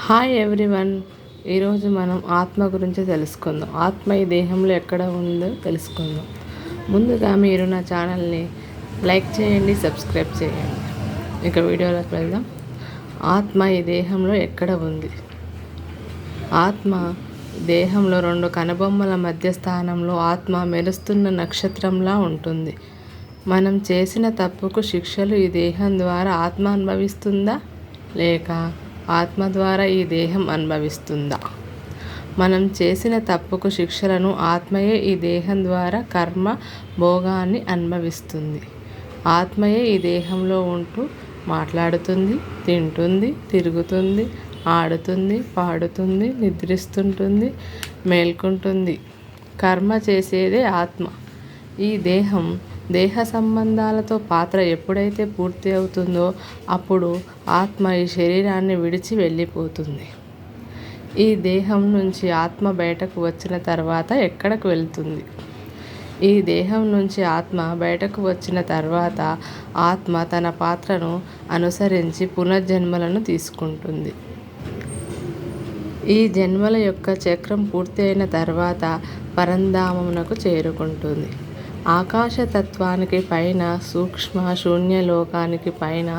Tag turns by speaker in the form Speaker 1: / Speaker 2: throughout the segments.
Speaker 1: Hi everyone. ఈరోజు మనం ఆత్మ గురించి తెలుసుకుందాం. ఆత్మ ఈ దేహంలో ఎక్కడ ఉందో తెలుసుకుందాం. ముందుగా మీరు నా ఛానల్ని లైక్ చేయండి, సబ్స్క్రైబ్ చేయండి. ఇక వీడియోలోకి వెళ్దాం. ఆత్మ ఈ దేహంలో ఎక్కడ ఉంది? ఆత్మ దేహంలో రెండు కనుబొమ్మల మధ్య స్థానంలో ఆత్మ మెరుస్తున్న నక్షత్రంలా ఉంటుంది. మనం చేసిన తప్పుకు శిక్షలు ఈ దేహం ద్వారా ఆత్మ అనుభవిస్తుందా, లేక ఆత్మ ద్వారా ఈ దేహం అనుభవిస్తుందా? మనం చేసిన తప్పుకు శిక్షలను ఆత్మయే ఈ దేహం ద్వారా కర్మ భోగాన్ని అనుభవిస్తుంది. ఆత్మయే ఈ దేహంలో ఉంటూ మాట్లాడుతుంది, తింటుంది, తిరుగుతుంది, ఆడుతుంది, పాడుతుంది, నిద్రిస్తుంటుంది, మేల్కుంటుంది. కర్మ చేసేదే ఆత్మ. ఈ దేహ సంబంధాలతో పాత్ర ఎప్పుడైతే పూర్తి అవుతుందో అప్పుడు ఆత్మ ఈ శరీరాన్ని విడిచి వెళ్ళిపోతుంది. ఈ దేహం నుంచి ఆత్మ బయటకు వచ్చిన తర్వాత ఎక్కడికి వెళ్తుంది? ఈ దేహం నుంచి ఆత్మ బయటకు వచ్చిన తర్వాత ఆత్మ తన పాత్రను అనుసరించి పునర్జన్మలను తీసుకుంటుంది. ఈ జన్మల యొక్క చక్రం పూర్తి అయిన తర్వాత పరంధామమునకు చేరుకుంటుంది. ఆకాశతత్వానికి పైన సూక్ష్మ శూన్యలోకానికి పైన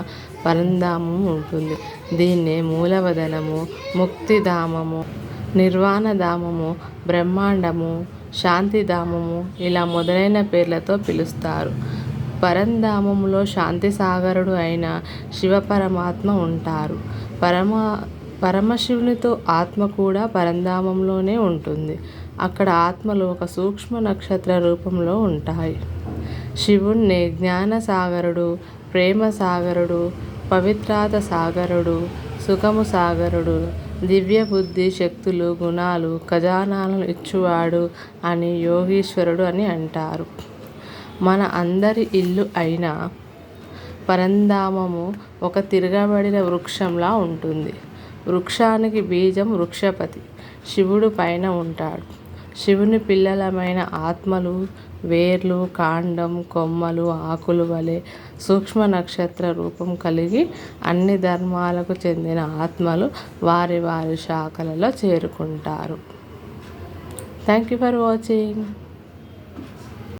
Speaker 1: పరంధామం ఉంటుంది. దీన్నే మూలవదనము, ముక్తిధామము, నిర్వాణధామము, బ్రహ్మాండము, శాంతిధామము ఇలా మొదలైన పేర్లతో పిలుస్తారు. పరంధామములో శాంతిసాగరుడు అయిన శివపరమాత్మ ఉంటారు. పరమశివునితో ఆత్మ కూడా పరంధామంలోనే ఉంటుంది. అక్కడ ఆత్మలు ఒక సూక్ష్మ నక్షత్ర రూపంలో ఉంటాయి. శివుణ్ణి జ్ఞానసాగరుడు, ప్రేమసాగరుడు, పవిత్రాత సాగరుడు, సుఖము సాగరుడు, దివ్య బుద్ధి, శక్తులు, గుణాలు, ఖజానాలను ఇచ్చువాడు అని యోగీశ్వరుడు అని అంటారు. మన అందరి ఇల్లు అయిన పరంధామము ఒక తిరగబడిన వృక్షంలా ఉంటుంది. వృక్షానికి బీజం వృక్షపతి, శివుడు పైన ఉంటాడు. శివుని పిల్లలమైన ఆత్మలు వేర్లు, కాండం, కొమ్మలు, ఆకులు వలె సూక్ష్మ నక్షత్ర రూపం కలిగి అన్ని ధర్మాలకు చెందిన ఆత్మలు వారి వారి శాఖలలో చేరుకుంటారు. Thank you for watching.